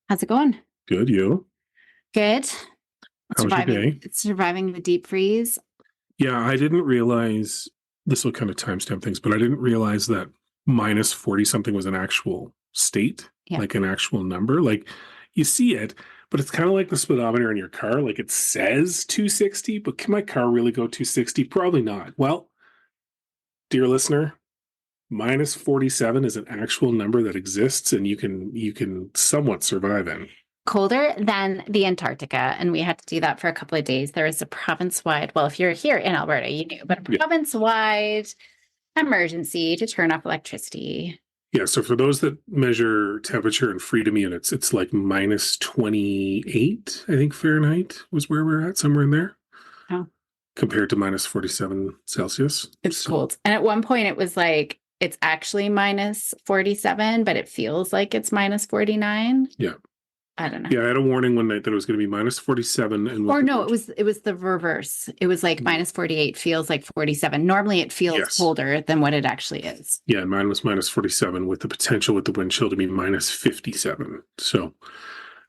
How's it going? Good, you? Good. How was your day? Surviving the deep freeze. Yeah, I didn't realize this will kind of timestamp things, but I didn't realize that minus 40 something was an actual state, Yeah. like an actual number. Like you see it, but it's kind of like the speedometer in your car. Like it says 260, but can my car really go 260? Probably not. Well, dear listener, minus 47 is an actual number that exists and you can somewhat survive in. Colder than the Antarctica. And we had to do that for a couple of days. There is a province-wide, well, if you're here in Alberta, you knew, but a province-wide emergency to turn off electricity. Yeah, so for those that measure temperature in freedom units, it's like minus 28, I think Fahrenheit was where we're at, somewhere in there. Oh. Compared to minus 47 Celsius. It's cold. And at one point it was like, it's actually minus 47, but it feels like it's minus 49. Yeah. I don't know. Yeah, I had a warning one night that it was going to be minus 47. And or no, it was the reverse. It was like minus 48 feels like 47. Normally it feels colder than what it actually is. Yeah, mine was minus 47 with the potential with the wind chill to be minus 57. So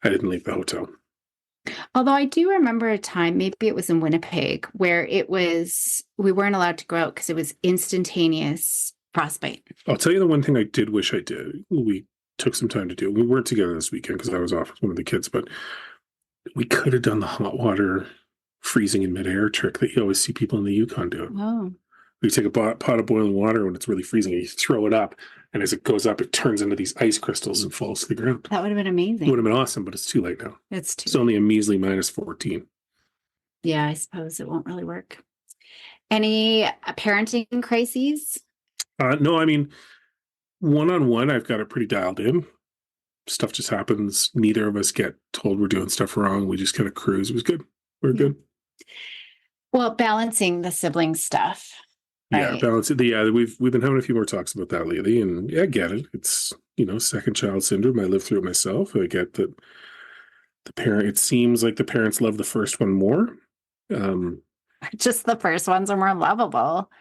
I didn't leave the hotel. Although I do remember a time, maybe it was in Winnipeg, where we weren't allowed to go out because it was instantaneous frostbite. I'll tell you the one thing I did wish I did. We took some time to do. We weren't together this weekend because I was off with one of the kids, but we could have done the hot water freezing in midair trick that you always see people in the Yukon do. Oh. You take a pot of boiling water when it's really freezing, and you throw it up, and as it goes up, it turns into these ice crystals and falls to the ground. That would have been amazing. It would have been awesome, but it's too late now. It's only a measly minus 14. Yeah, I suppose it won't really work. Any parenting crises? No, I mean, one-on-one, I've got it pretty dialed in. Stuff just happens. Neither of us get told we're doing stuff wrong. We just kind of cruise. It was good. We're good. Well, balancing the sibling stuff. Right? Yeah, balance it. Yeah, we've been having a few more talks about that lately, and yeah, I get it. It's second child syndrome. I lived through it myself. I get that it seems like the parents love the first one more. Just the first ones are more lovable.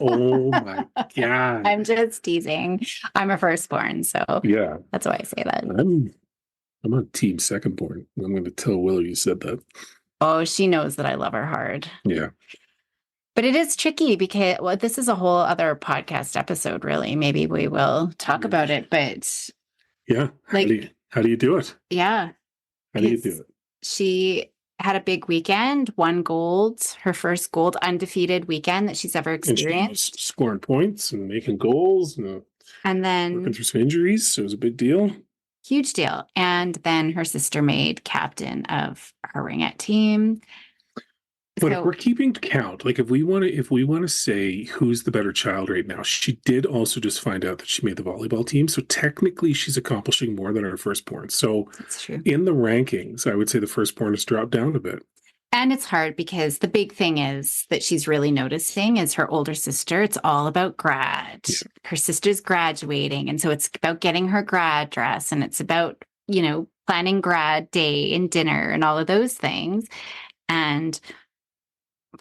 Oh my God. I'm just teasing. I'm a firstborn, so yeah, that's why I say that. I'm on team secondborn. I'm going to tell Willow you said that. Oh, she knows that I love her hard. Yeah. But it is tricky because, well, this is a whole other podcast episode, really. Maybe we will talk about it, but yeah. How do you do it? Yeah. How do you do it? She had a big weekend, won gold, her first gold undefeated weekend that she's ever experienced. Scoring points and making goals and then working through some injuries. So it was a big deal. Huge deal. And then her sister made captain of her ringette team. But if we're keeping count, like if we want to say who's the better child right now, she did also just find out that she made the volleyball team. So technically she's accomplishing more than her firstborn. So that's true. In the rankings, I would say the firstborn has dropped down a bit. And it's hard because the big thing is that she's really noticing is her older sister. It's all about grad. Yeah. Her sister's graduating. And so it's about getting her grad dress, and it's about, planning grad day and dinner and all of those things. And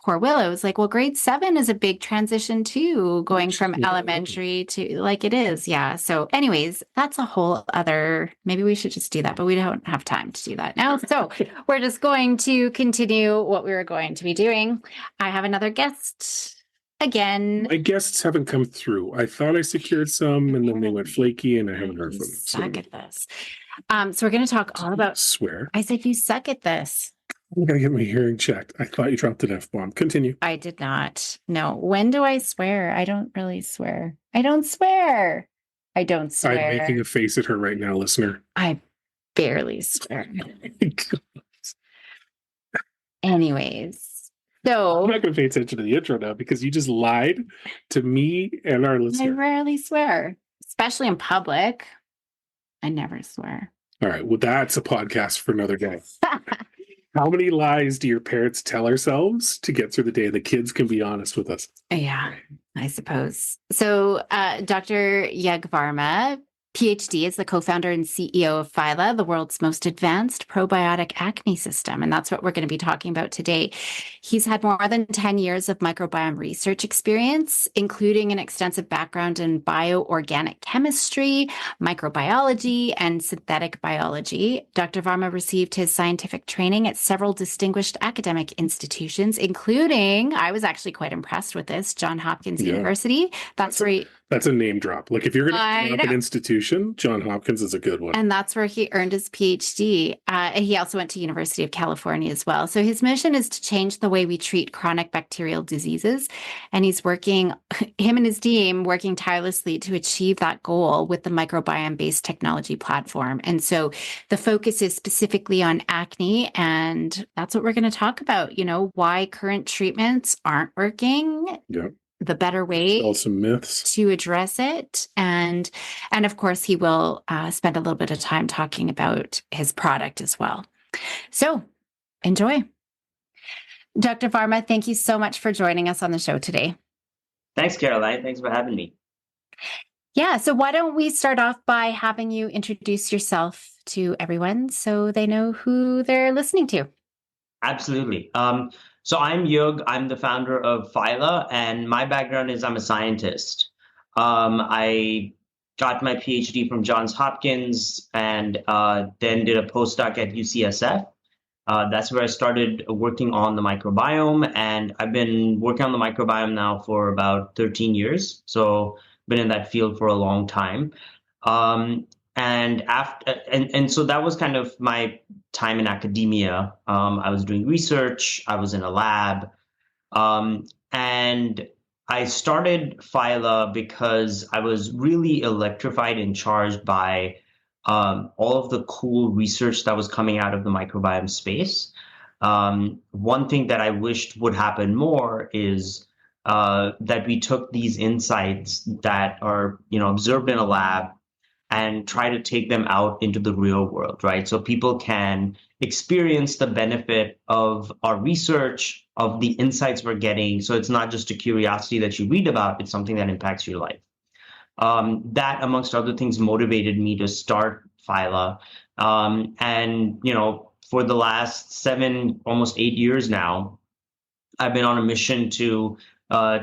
poor Willow was like, well, grade 7 is a big transition too, going from elementary to like it is. Yeah. So anyways, that's a whole other, maybe we should just do that, but we don't have time to do that now. So we're just going to continue what we were going to be doing. I have another guest again. My guests haven't come through. I thought I secured some and then they went flaky and I haven't heard from them. Suck at this. So we're going to talk all about, swear. I said, you suck at this. I'm going to get my hearing checked. I thought you dropped an F-bomb. Continue. I did not. No. When do I swear? I don't really swear. I don't swear. I'm making a face at her right now, listener. I barely swear. Anyways. So I'm not going to pay attention to the intro now because you just lied to me and our listener. I rarely swear, especially in public. I never swear. All right. Well, that's a podcast for another day. How many lies do your parents tell ourselves to get through the day? The kids can be honest with us. Yeah, I suppose. So Dr. Yug Varma PhD is the co-founder and CEO of Phyla, the world's most advanced probiotic acne system. And that's what we're going to be talking about today. He's had more than 10 years of microbiome research experience, including an extensive background in bioorganic chemistry, microbiology, and synthetic biology. Dr. Varma received his scientific training at several distinguished academic institutions, including, I was actually quite impressed with this, Johns Hopkins University. That's a name drop. Like if you're going to drop an institution, Johns Hopkins is a good one. And that's where he earned his PhD. He also went to University of California as well. So his mission is to change the way we treat chronic bacterial diseases. And he's him and his team working tirelessly to achieve that goal with the microbiome-based technology platform. And so the focus is specifically on acne. And that's what we're going to talk about, why current treatments aren't working. Yeah. The better way some myths to address it. And of course, he will spend a little bit of time talking about his product as well. So enjoy. Dr. Varma, thank you so much for joining us on the show today. Thanks, Caroline. Thanks for having me. Yeah. So why don't we start off by having you introduce yourself to everyone so they know who they're listening to? Absolutely. So I'm Yug. I'm the founder of Phyla, and my background is I'm a scientist. I got my PhD from Johns Hopkins and then did a postdoc at UCSF. That's where I started working on the microbiome, and I've been working on the microbiome now for about 13 years. So been in that field for a long time. And so that was kind of my time in academia. I was doing research, I was in a lab, and I started Phyla because I was really electrified and charged by all of the cool research that was coming out of the microbiome space. One thing that I wished would happen more is that we took these insights that are, observed in a lab and try to take them out into the real world, right? So people can experience the benefit of our research, of the insights we're getting. So it's not just a curiosity that you read about, it's something that impacts your life. That, amongst other things, motivated me to start Phyla. And, for the last 7, almost 8 years now, I've been on a mission to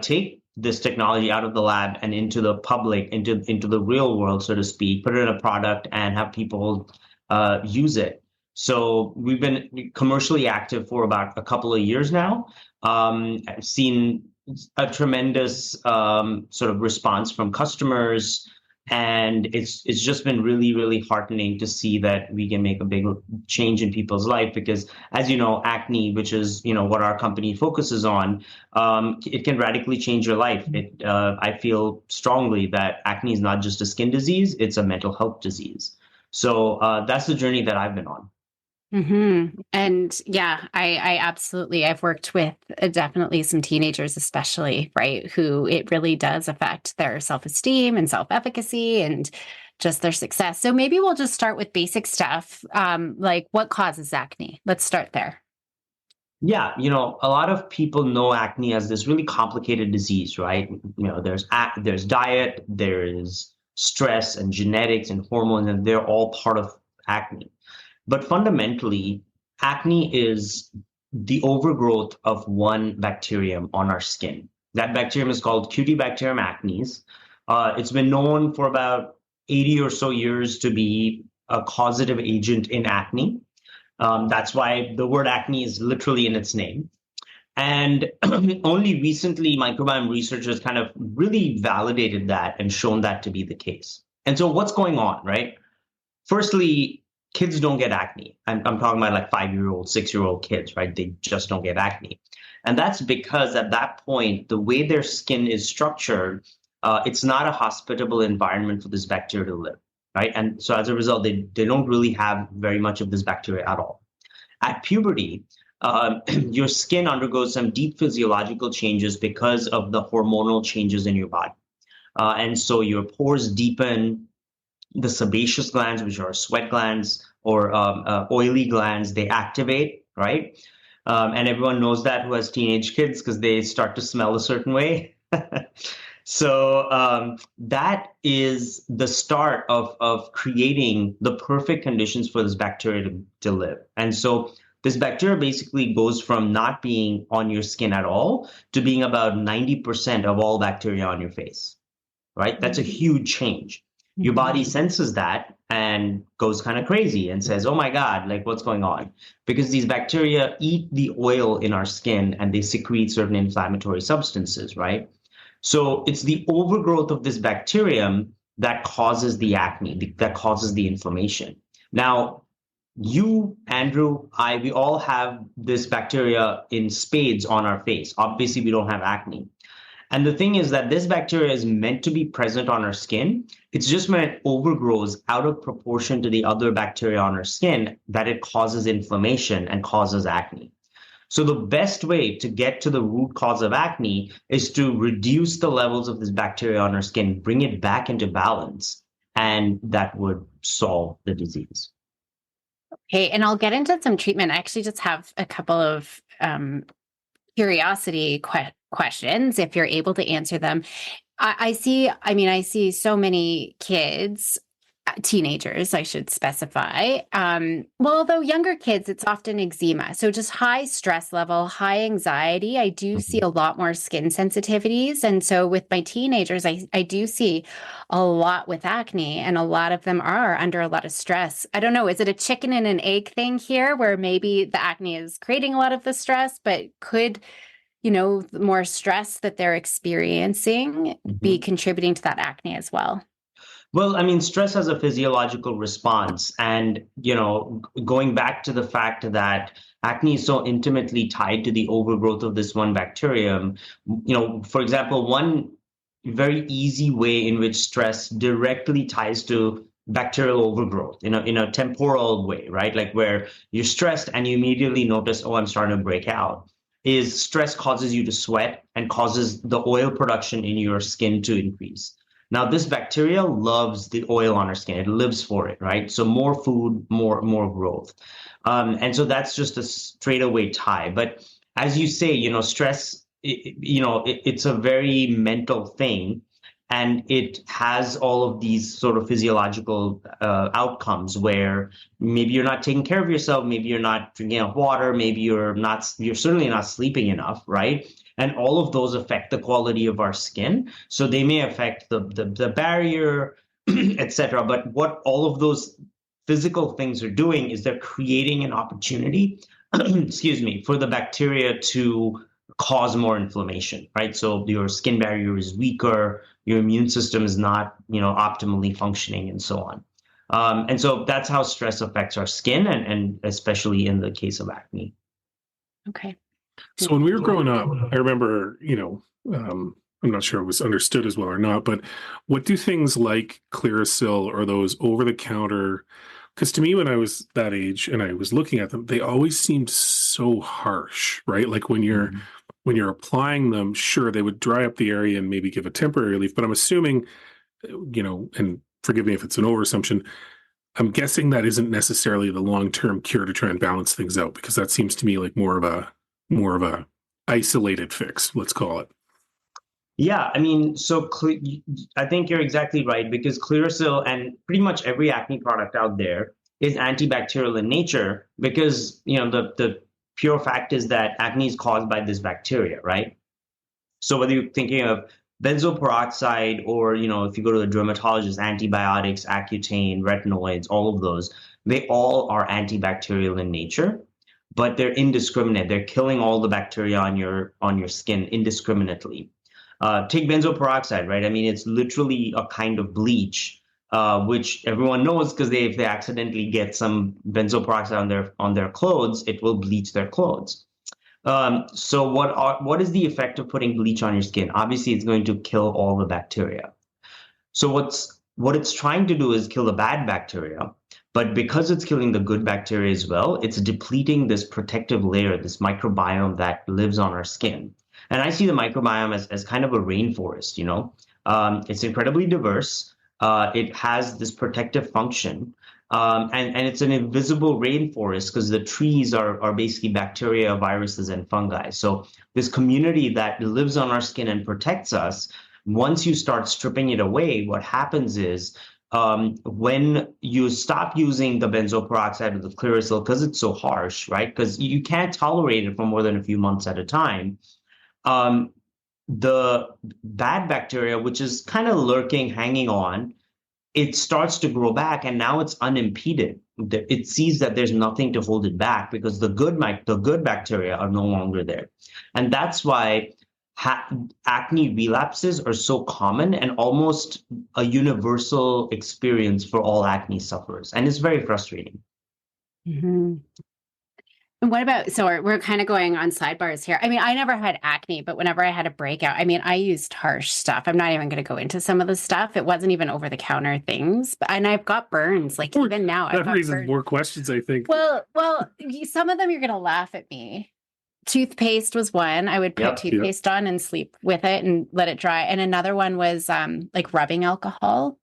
take this technology out of the lab and into the public, into the real world, so to speak, put it in a product and have people use it. So we've been commercially active for about a couple of years now. I've seen a tremendous sort of response from customers, and it's just been really, really heartening to see that we can make a big change in people's life. Because, as you know, acne, which is what our company focuses on, it can radically change your life. I feel strongly that acne is not just a skin disease; it's a mental health disease. So that's the journey that I've been on. Mm-hmm. And yeah, I absolutely, I've worked with definitely some teenagers, especially, right, who it really does affect their self-esteem and self-efficacy and just their success. So maybe we'll just start with basic stuff, like what causes acne? Let's start there. Yeah, a lot of people know acne as this really complicated disease, right? There's diet, there is stress and genetics and hormones, and they're all part of acne. But fundamentally, acne is the overgrowth of one bacterium on our skin. That bacterium is called Cutibacterium acnes. It's been known for about 80 or so years to be a causative agent in acne. That's why the word acne is literally in its name. And only recently, microbiome researchers kind of really validated that and shown that to be the case. And so what's going on, right? Firstly, kids don't get acne. I'm talking about like 5-year-old, 6-year-old kids, right? They just don't get acne. And that's because at that point, the way their skin is structured, it's not a hospitable environment for this bacteria to live, right? And so as a result, they don't really have very much of this bacteria at all. At puberty, your skin undergoes some deep physiological changes because of the hormonal changes in your body. And so your pores deepen, the sebaceous glands, which are sweat glands or oily glands, they activate, right? And everyone knows that who has teenage kids because they start to smell a certain way. So that is the start of creating the perfect conditions for this bacteria to live. And so this bacteria basically goes from not being on your skin at all to being about 90% of all bacteria on your face, right? That's a huge change. Your body senses that and goes kind of crazy and says, oh my God, like what's going on? Because these bacteria eat the oil in our skin and they secrete certain inflammatory substances, right? So it's the overgrowth of this bacterium that causes the acne, that causes the inflammation. Now, you, Andrew, we all have this bacteria in spades on our face. Obviously, we don't have acne. And the thing is that this bacteria is meant to be present on our skin. It's just when it overgrows out of proportion to the other bacteria on our skin that it causes inflammation and causes acne. So the best way to get to the root cause of acne is to reduce the levels of this bacteria on our skin, bring it back into balance, and that would solve the disease. Okay, and I'll get into some treatment. I actually just have a couple of curiosity questions, if you're able to answer them. I see so many kids, teenagers, I should specify. Well, although younger kids, it's often eczema. So just high stress level, high anxiety. I do see a lot more skin sensitivities. And so with my teenagers, I do see a lot with acne, and a lot of them are under a lot of stress. I don't know, is it a chicken and an egg thing here where maybe the acne is creating a lot of the stress, but could, the more stress that they're experiencing be contributing to that acne as well? Well, I mean, stress has a physiological response. And, going back to the fact that acne is so intimately tied to the overgrowth of this one bacterium, for example, one very easy way in which stress directly ties to bacterial overgrowth in a temporal way, right? Like where you're stressed and you immediately notice, oh, I'm starting to break out, is stress causes you to sweat and causes the oil production in your skin to increase. Now, this bacteria loves the oil on our skin. It lives for it, right? So more food, more growth. And so that's just a straightaway tie. But as you say, stress, it's a very mental thing. And it has all of these sort of physiological outcomes where maybe you're not taking care of yourself, maybe you're not drinking enough water, maybe you're certainly not sleeping enough, right? And all of those affect the quality of our skin. So they may affect the barrier, et cetera. But what all of those physical things are doing is they're creating an opportunity, excuse me, for the bacteria to cause more inflammation, right? So your skin barrier is weaker, your immune system is not, optimally functioning, and so on. And so that's how stress affects our skin, and especially in the case of acne. Okay. So when we were growing up, I remember, I'm not sure it was understood as well or not, but what do things like Clearasil or those over-the-counter, because to me, when I was that age and I was looking at them, they always seemed so harsh, right? Like when you're applying them, sure, they would dry up the area and maybe give a temporary relief, but I'm assuming, and forgive me if it's an overassumption, I'm guessing that isn't necessarily the long-term cure to try and balance things out, because that seems to me like more of a isolated fix, let's call it. Yeah, I mean, so I think you're exactly right, because Clearasil and pretty much every acne product out there is antibacterial in nature, because the pure fact is that acne is caused by this bacteria, right? So whether you're thinking of benzoyl peroxide or, if you go to the dermatologist, antibiotics, Accutane, retinoids, all of those, they all are antibacterial in nature, but they're indiscriminate. They're killing all the bacteria on your skin indiscriminately. Take benzoyl peroxide, right? I mean, it's literally a kind of bleach, which everyone knows, because if they accidentally get some benzoyl peroxide on their clothes, it will bleach their clothes. So what is the effect of putting bleach on your skin? Obviously, it's going to kill all the bacteria. So what it's trying to do is kill the bad bacteria, but because it's killing the good bacteria as well, it's depleting this protective layer, this microbiome that lives on our skin. And I see the microbiome as kind of a rainforest, it's incredibly diverse. It has this protective function. And it's an invisible rainforest, because the trees are basically bacteria, viruses, and fungi. So this community that lives on our skin and protects us once you start stripping it away, what happens is when you stop using the benzoyl peroxide or the Clearasil, because it's so harsh, right? Because you can't tolerate it for more than a few months at a time. The bad bacteria, which is kind of lurking, hanging on, it starts to grow back, and now it's unimpeded. It sees that there's nothing to hold it back because the good bacteria are no longer there, and that's why acne relapses are so common and almost a universal experience for all acne sufferers, and it's very frustrating. Mm-hmm. And what about, so we're kind of going on sidebars here. I mean, I never had acne, but whenever I had a breakout, I mean, I used harsh stuff. I'm not even going to go into some of the stuff. It wasn't even over the counter things, and I've got burns. Like even now, I've That got raises burns. more questions, I think. Well, some of them you're going to laugh at me. Toothpaste was one. I would put toothpaste on and sleep with it and let it dry. And another one was like rubbing alcohol.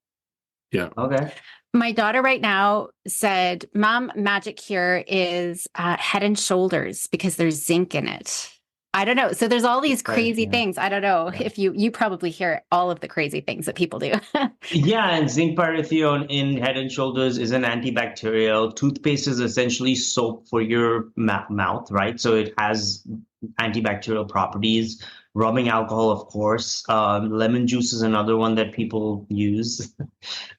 Yeah. Okay. My daughter right now said, Mom, magic cure is Head and Shoulders because there's zinc in it. I don't know. So there's all these crazy things. I don't know if you probably hear all of the crazy things that people do. Yeah, and zinc pyrithione in Head and Shoulders is an antibacterial. Toothpaste is essentially soap for your mouth, right? So it has antibacterial properties. Rubbing alcohol, of course. Lemon juice is another one that people use.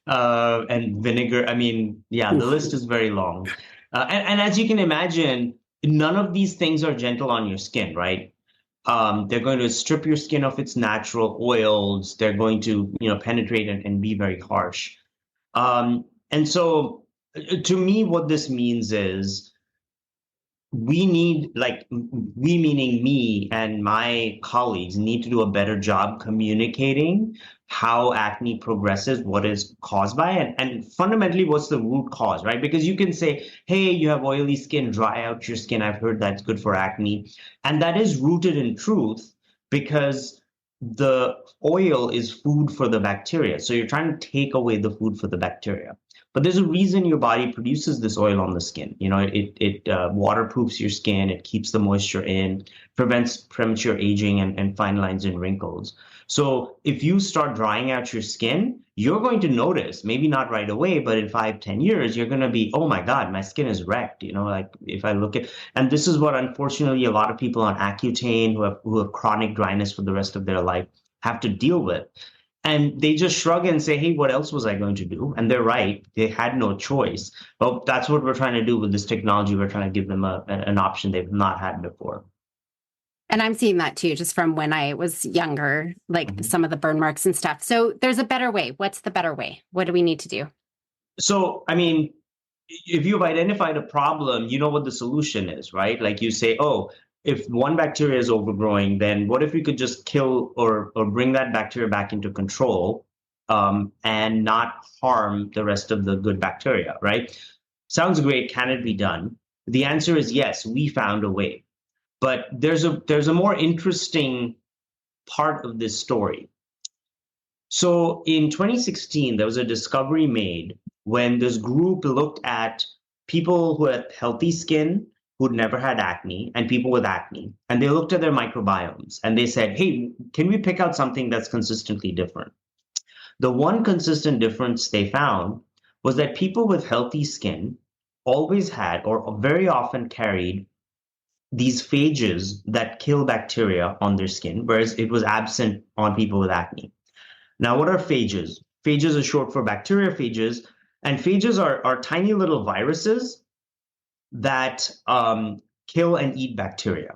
And vinegar. I mean, yeah, the list is very long. And as you can imagine, none of these things are gentle on your skin, right? They're going to strip your skin of its natural oils. They're going to, penetrate and be very harsh. And so to me, what this means is we need, we meaning me and my colleagues, need to do a better job communicating how acne progresses, what is caused by it, and fundamentally what's the root cause, right? Because you can say, hey, you have oily skin, dry out your skin. I've heard that's good for acne. And that is rooted in truth because the oil is food for the bacteria. So you're trying to take away the food for the bacteria. But there's a reason your body produces this oil on the skin. It waterproofs your skin, it keeps the moisture in, prevents premature aging and fine lines and wrinkles. So if you start drying out your skin, you're going to notice, maybe not right away, but in 5-10 years, you're going to be, oh my God, my skin is wrecked. Like if I look at, and this is what unfortunately a lot of people on Accutane who have chronic dryness for the rest of their life have to deal with. And they just shrug and say, hey, what else was I going to do? And they're right. They had no choice. Well, that's what we're trying to do with this technology. We're trying to give them an option they've not had before. And I'm seeing that too, just from when I was younger, like some of the burn marks and stuff. So there's a better way. What's the better way? What do we need to do? So, I mean, if you've identified a problem, you know what the solution is, right? Like you say, oh, if one bacteria is overgrowing, then what if we could just kill or bring that bacteria back into control and not harm the rest of the good bacteria, right? Sounds great. Can it be done? The answer is yes, we found a way. But there's a more interesting part of this story. So in 2016, there was a discovery made when this group looked at people who had healthy skin, who'd never had acne, and people with acne. And they looked at their microbiomes and they said, hey, can we pick out something that's consistently different? The one consistent difference they found was that people with healthy skin always had or very often carried these phages that kill bacteria on their skin, whereas it was absent on people with acne. Now, what are phages? Phages are short for bacteriophages, and phages are tiny little viruses that kill and eat bacteria.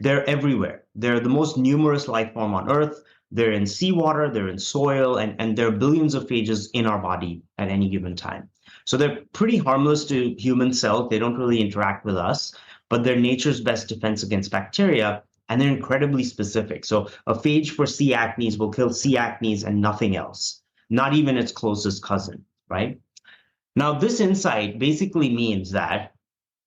They're everywhere. They're the most numerous life form on Earth. They're in seawater, they're in soil, and there are billions of phages in our body at any given time. So they're pretty harmless to human cells. They don't really interact with us, but they're nature's best defense against bacteria, and they're incredibly specific. So a phage for C. acnes will kill C. acnes and nothing else, not even its closest cousin, right? Now, this insight basically means that,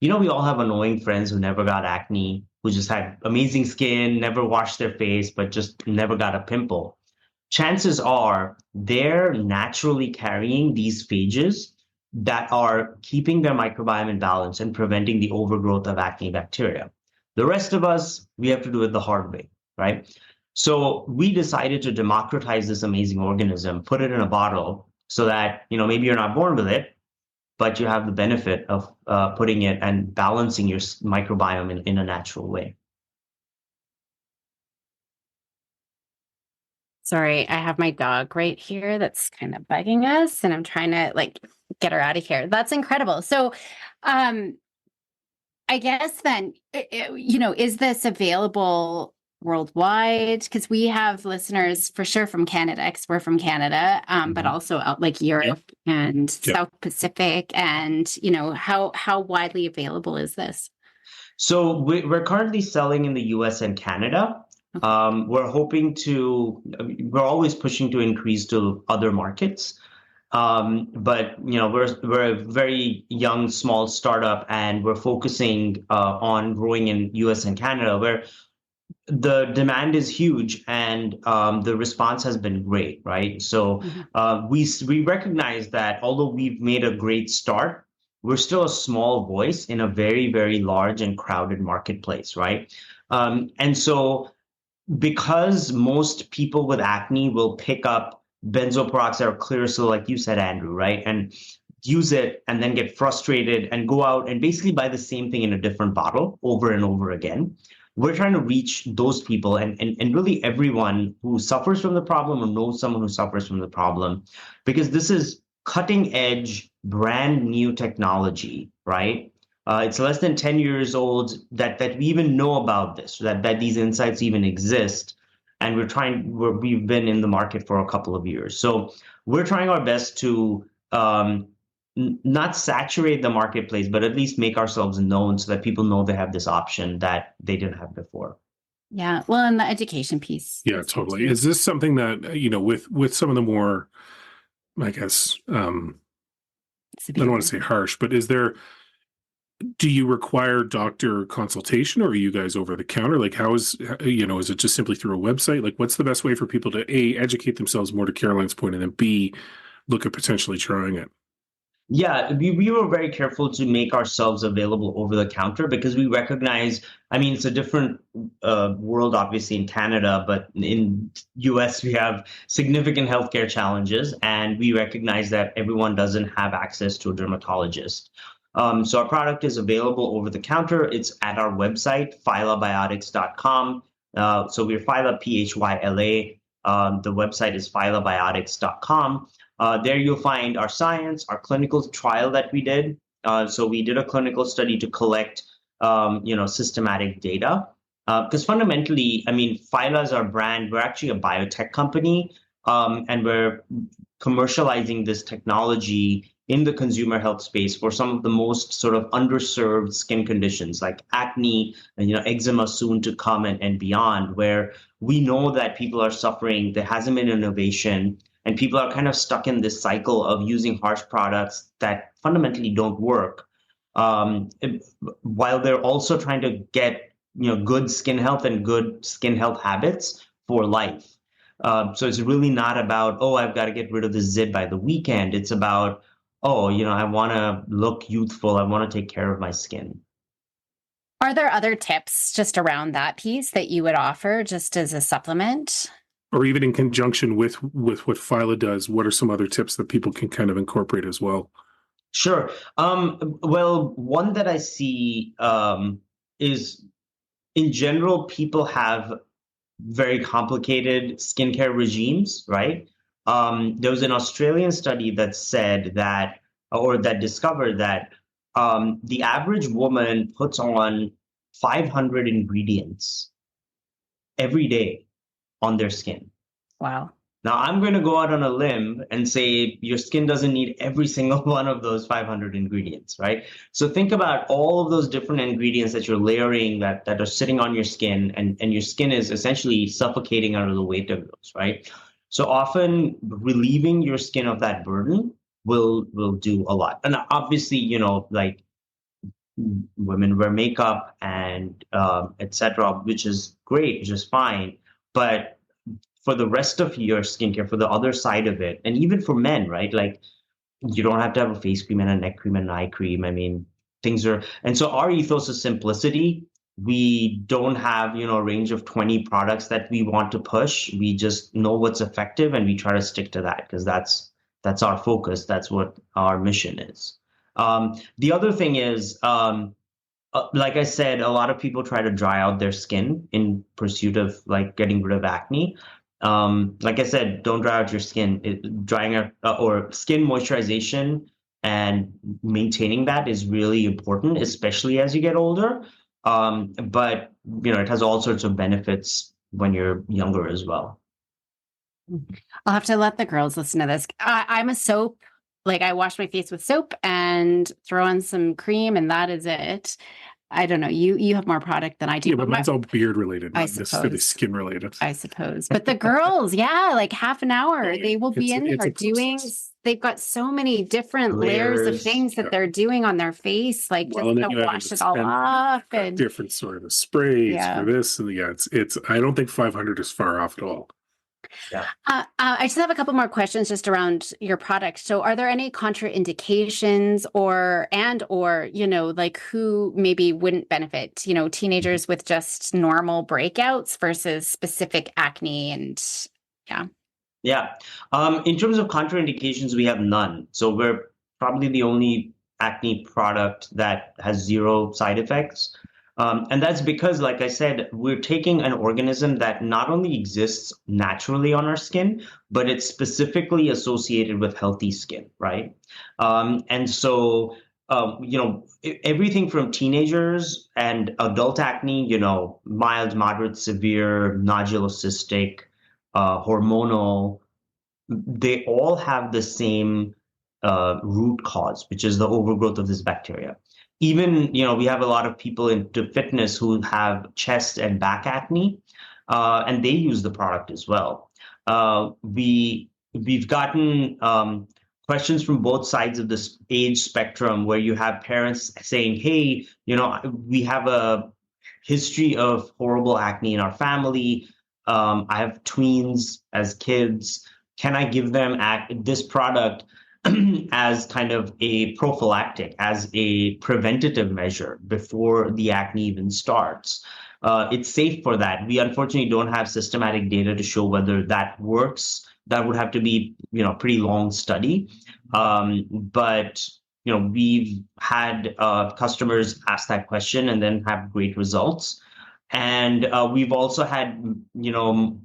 we all have annoying friends who never got acne, who just had amazing skin, never washed their face, but just never got a pimple. Chances are they're naturally carrying these phages that are keeping their microbiome in balance and preventing the overgrowth of acne bacteria. The rest of us, we have to do it the hard way, right? So we decided to democratize this amazing organism, put it in a bottle so that, maybe you're not born with it, but you have the benefit of putting it and balancing your microbiome in a natural way. Sorry, I have my dog right here that's kind of bugging us, and I'm trying to like get her out of here. That's incredible. So, I guess then, is this available worldwide? Because we have listeners for sure from Canada, because we're from Canada, but also out like Europe and South Pacific. And, how widely available is this? So we're currently selling in the US and Canada. Okay. We're always pushing to increase to other markets. But we're a very young, small startup, and we're focusing on growing in US and Canada, where the demand is huge and the response has been great, right? So we recognize that although we've made a great start, we're still a small voice in a very, very large and crowded marketplace, right? And so because most people with acne will pick up benzoyl peroxide or Clearasil, like you said, Andrew, right? And use it and then get frustrated and go out and basically buy the same thing in a different bottle over and over again. We're trying to reach those people and really everyone who suffers from the problem or knows someone who suffers from the problem, because this is cutting edge, brand new technology, right? It's less than 10 years old that we even know about this, that these insights even exist. And we've been in the market for a couple of years. So we're trying our best to not saturate the marketplace, but at least make ourselves known so that people know they have this option that they didn't have before. Yeah. Well, and the education piece. Yeah, totally. Is this something that, with some of the more, I guess, I don't want to say harsh, but do you require doctor consultation, or are you guys over the counter? Like, is it just simply through a website? Like, what's the best way for people to A, educate themselves more, to Caroline's point, and then B, look at potentially trying it? Yeah, we were very careful to make ourselves available over the counter because we recognize, I mean, it's a different world, obviously, in Canada, but in US, we have significant healthcare challenges, and we recognize that everyone doesn't have access to a dermatologist. So our product is available over the counter. It's at our website, phylabiotics.com. So we're Phyla, Phyla. The website is phylabiotics.com. There you'll find our science, our clinical trial that we did. So we did a clinical study to collect, systematic data. Because fundamentally, I mean, Phyla is our brand. We're actually a biotech company, and we're commercializing this technology in the consumer health space for some of the most sort of underserved skin conditions like acne and eczema soon to come and beyond, where we know that people are suffering. There hasn't been innovation. And people are kind of stuck in this cycle of using harsh products that fundamentally don't work, while they're also trying to get good skin health and good skin health habits for life. So it's really not about, oh, I've got to get rid of the zit by the weekend. It's about, oh, I want to look youthful. I want to take care of my skin. Are there other tips just around that piece that you would offer just as a supplement? Or even in conjunction with what Phyla does, what are some other tips that people can kind of incorporate as well? Sure. Well, one that I see is, in general, people have very complicated skincare regimes, right? There was an Australian study that said that, or that discovered that the average woman puts on 500 ingredients every day on their skin. Wow. Now, I'm going to go out on a limb and say your skin doesn't need every single one of those 500 ingredients, right? So think about all of those different ingredients that you're layering that are sitting on your skin, and your skin is essentially suffocating under the weight of those, right? So often relieving your skin of that burden will do a lot. And obviously, like women wear makeup and etc., which is great, which is fine. But for the rest of your skincare, for the other side of it, and even for men, right? Like, you don't have to have a face cream and a neck cream and an eye cream. I mean, and so our ethos is simplicity. We don't have, a range of 20 products that we want to push. We just know what's effective and we try to stick to that because that's our focus. That's what our mission is. The other thing is, like I said, a lot of people try to dry out their skin in pursuit of like getting rid of acne. Like I said, don't dry out your skin. Drying out or skin moisturization and maintaining that is really important, especially as you get older. But it has all sorts of benefits when you're younger as well. I'll have to let the girls listen to this. I'm a soap. Like I wash my face with soap and throw on some cream, and that is it. I don't know. You have more product than I do. Yeah, but mine's all beard related, I not necessarily suppose. skin related. I suppose. But the girls, yeah, like half an hour, they will be in there doing, they've got so many different layers of things that they're doing on their face, like just and then to you wash it all off. And different sort of sprays for this. And it's I don't think 500 is far off at all. Yeah. I just have a couple more questions just around your product. So are there any contraindications or like who maybe wouldn't benefit, teenagers with just normal breakouts versus specific acne and yeah. Yeah. In terms of contraindications, we have none. So we're probably the only acne product that has zero side effects. And that's because, like I said, we're taking an organism that not only exists naturally on our skin, but it's specifically associated with healthy skin, right? And so, everything from teenagers and adult acne, mild, moderate, severe, nodulocystic, hormonal, they all have the same root cause, which is the overgrowth of this bacteria. Even, we have a lot of people into fitness who have chest and back acne, and they use the product as well. We've gotten questions from both sides of this age spectrum where you have parents saying, hey, we have a history of horrible acne in our family. I have tweens as kids. Can I give them this product as kind of a prophylactic, as a preventative measure before the acne even starts? It's safe for that. We unfortunately don't have systematic data to show whether that works. That would have to be, pretty long study. But we've had customers ask that question and then have great results. And we've also had,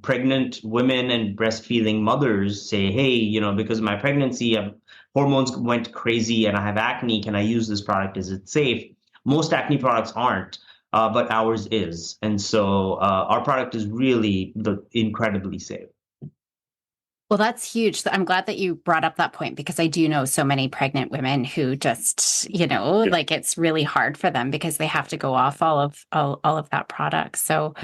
pregnant women and breastfeeding mothers say, hey, because of my pregnancy, hormones went crazy and I have acne. Can I use this product? Is it safe? Most acne products aren't, but ours is. And so our product is really incredibly safe. Well, that's huge. I'm glad that you brought up that point because I do know so many pregnant women who just, like it's really hard for them because they have to go off all of that product. So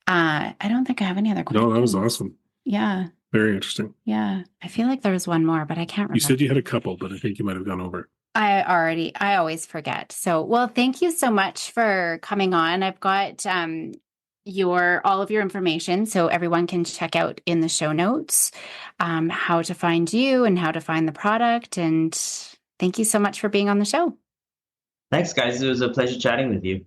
I don't think I have any other questions. No, that was awesome. Yeah. Very interesting. Yeah. I feel like there was one more, but I can't remember. You said you had a couple, but I think you might have gone over. I always forget. So, well, thank you so much for coming on. I've got all of your information so everyone can check out in the show notes how to find you and how to find the product. And thank you so much for being on the show. Thanks, guys. It was a pleasure chatting with you.